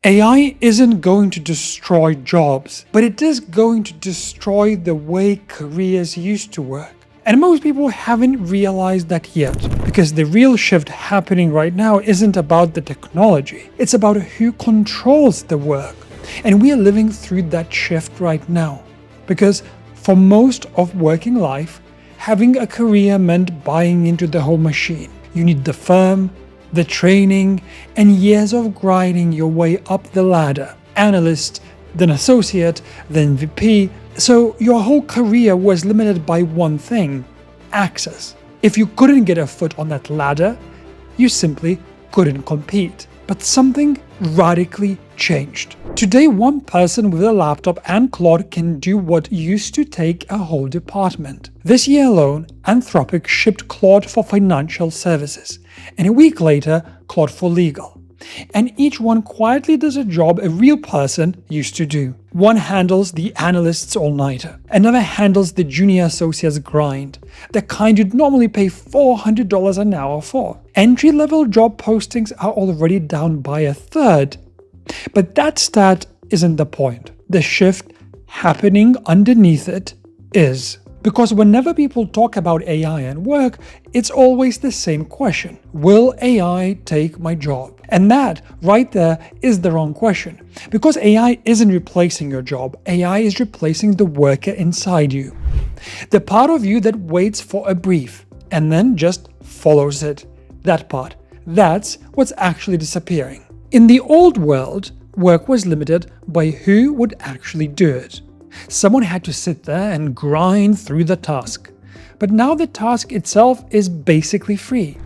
AI isn't going to destroy jobs, but it is going to destroy the way careers used to work. And most people haven't realized that yet, because the real shift happening right now isn't about the technology, it's about who controls the work. And we are living through that shift right now. Because for most of working life, having a career meant buying into the whole machine. You need the firm, the training, and years of grinding your way up the ladder. Analyst, then associate, then VP. So your whole career was limited by one thing: access. If you couldn't get a foot on that ladder, you simply couldn't compete. But something radically changed. Today, one person with a laptop and Claude can do what used to take a whole department. This year alone, Anthropic shipped Claude for financial services, and a week later, Claude for legal. And each one quietly does a job a real person used to do. One handles the analyst's all-nighter. Another handles the junior associate's grind, the kind you'd normally pay $400 an hour for. Entry-level job postings are already down by a third. But that stat isn't the point. The shift happening underneath it is. Because whenever people talk about AI and work, it's always the same question: will AI take my job? And that, right there, is the wrong question. Because AI isn't replacing your job, AI is replacing the worker inside you. The part of you that waits for a brief and then just follows it. That part. That's what's actually disappearing. In the old world, work was limited by who would actually do it. Someone had to sit there and grind through the task. But now the task itself is basically free.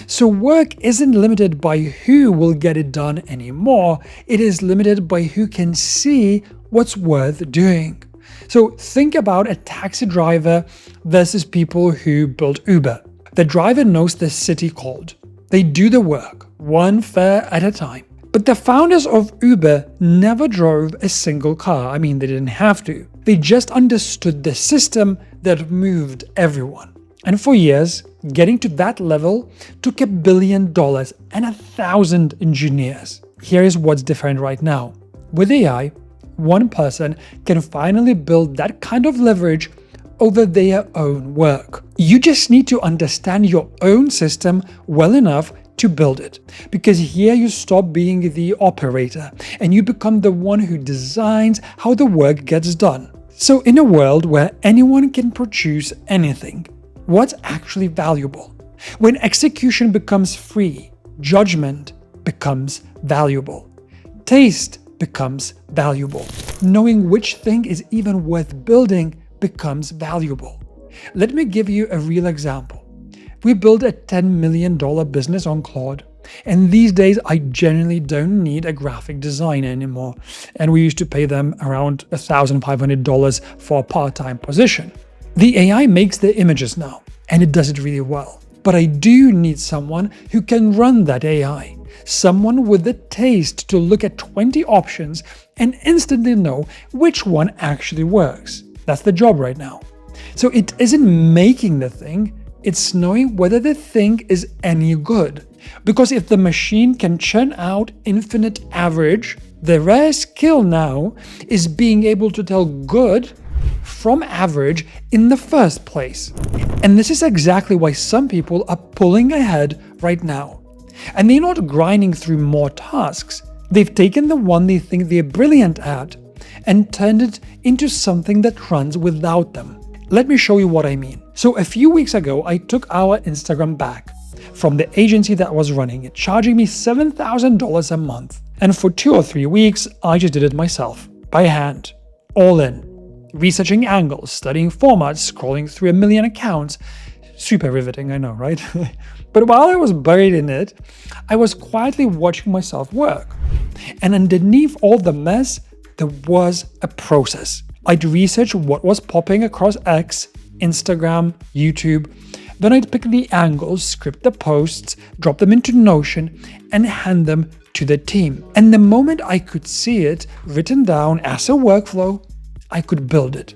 So work isn't limited by who will get it done anymore, it is limited by who can see what's worth doing. So think about a taxi driver versus people who build Uber. The driver knows the city code. They do the work, one fare at a time. But the founders of Uber never drove a single car. I mean, they didn't have to. They just understood the system that moved everyone. And for years, getting to that level took $1 billion and 1,000 engineers. Here is what's different right now. With AI, one person can finally build that kind of leverage over their own work. You just need to understand your own system well enough to build it. Because here you stop being the operator and you become the one who designs how the work gets done. So in a world where anyone can produce anything, what's actually valuable? When execution becomes free, judgment becomes valuable. Taste becomes valuable. Knowing which thing is even worth building becomes valuable. Let me give you a real example. We built a $10 million business on Claude, and these days I genuinely don't need a graphic designer anymore, and we used to pay them around $1,500 for a part-time position. The AI makes the images now, and it does it really well. But I do need someone who can run that AI, someone with the taste to look at 20 options and instantly know which one actually works. That's the job right now. So it isn't making the thing, it's knowing whether the thing is any good. Because if the machine can churn out infinite average, the rare skill now is being able to tell good from average in the first place. And this is exactly why some people are pulling ahead right now. And they're not grinding through more tasks. They've taken the one they think they're brilliant at and turned it into something that runs without them. Let me show you what I mean. So a few weeks ago, I took our Instagram back from the agency that was running it, charging me $7,000 a month. And for 2 or 3 weeks, I just did it myself, by hand, all in. Researching angles, studying formats, scrolling through 1 million accounts. Super riveting, I know, right? But while I was buried in it, I was quietly watching myself work. And underneath all the mess, there was a process. I'd research what was popping across X, Instagram, YouTube. Then I'd pick the angles, script the posts, drop them into Notion, and hand them to the team. And the moment I could see it written down as a workflow, I could build it.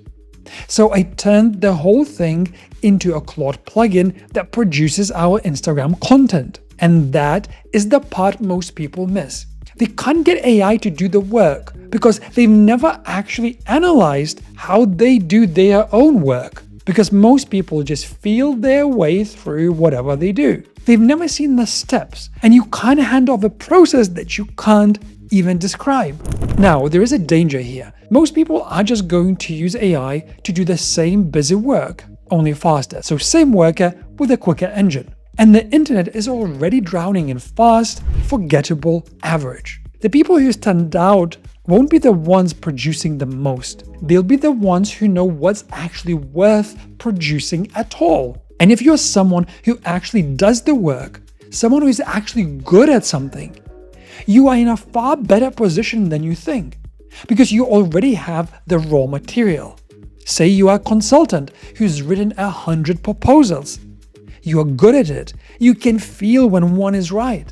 So I turned the whole thing into a Claude plugin that produces our Instagram content. And that is the part most people miss. They can't get AI to do the work because they've never actually analyzed how they do their own work. Because most people just feel their way through whatever they do. They've never seen the steps, and you can't hand off a process that you can't even describe. Now, there is a danger here. Most people are just going to use AI to do the same busy work, only faster. So same worker with a quicker engine. And the internet is already drowning in fast, forgettable average. The people who stand out won't be the ones producing the most. They'll be the ones who know what's actually worth producing at all. And if you're someone who actually does the work, someone who is actually good at something, you are in a far better position than you think, because you already have the raw material. Say you are a consultant who's written 100 proposals. You are good at it. You can feel when one is right.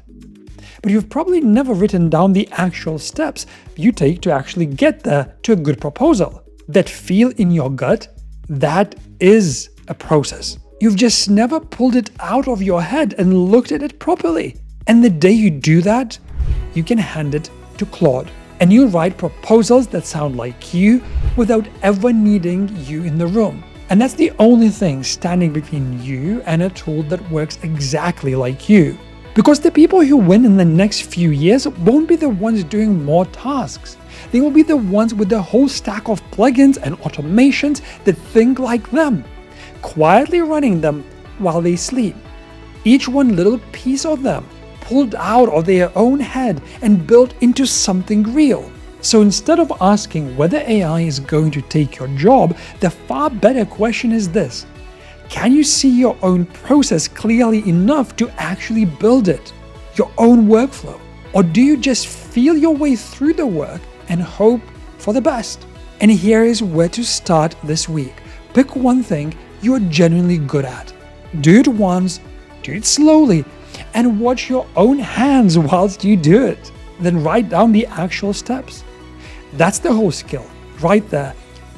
But you've probably never written down the actual steps you take to actually get there to a good proposal. That feel in your gut, that is a process. You've just never pulled it out of your head and looked at it properly. And the day you do that, you can hand it to Claude. And you'll write proposals that sound like you without ever needing you in the room. And that's the only thing standing between you and a tool that works exactly like you. Because the people who win in the next few years won't be the ones doing more tasks. They will be the ones with the whole stack of plugins and automations that think like them, quietly running them while they sleep. Each one little piece of them pulled out of their own head and built into something real. So instead of asking whether AI is going to take your job, the far better question is this: can you see your own process clearly enough to actually build it, your own workflow? Or do you just feel your way through the work and hope for the best? And here is where to start this week. Pick one thing you're genuinely good at. Do it once, do it slowly, and watch your own hands whilst you do it. Then write down the actual steps. That's the whole skill, right there.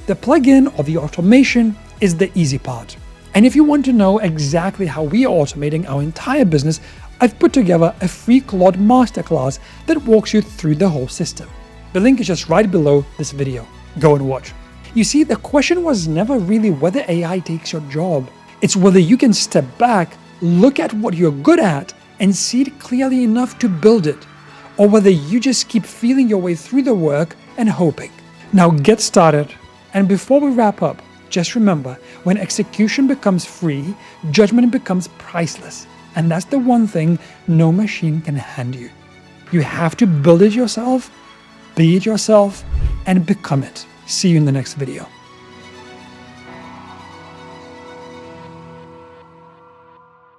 The plugin or the automation is the easy part. And if you want to know exactly how we are automating our entire business, I've put together a free Claude Masterclass that walks you through the whole system. The link is just right below this video. Go and watch. You see, the question was never really whether AI takes your job. It's whether you can step back, look at what you're good at, and see it clearly enough to build it, or whether you just keep feeling your way through the work and hoping. Now get started. And before we wrap up, just remember, when execution becomes free, judgment becomes priceless. And that's the one thing no machine can hand you. You have to build it yourself, be it yourself, and become it. See you in the next video.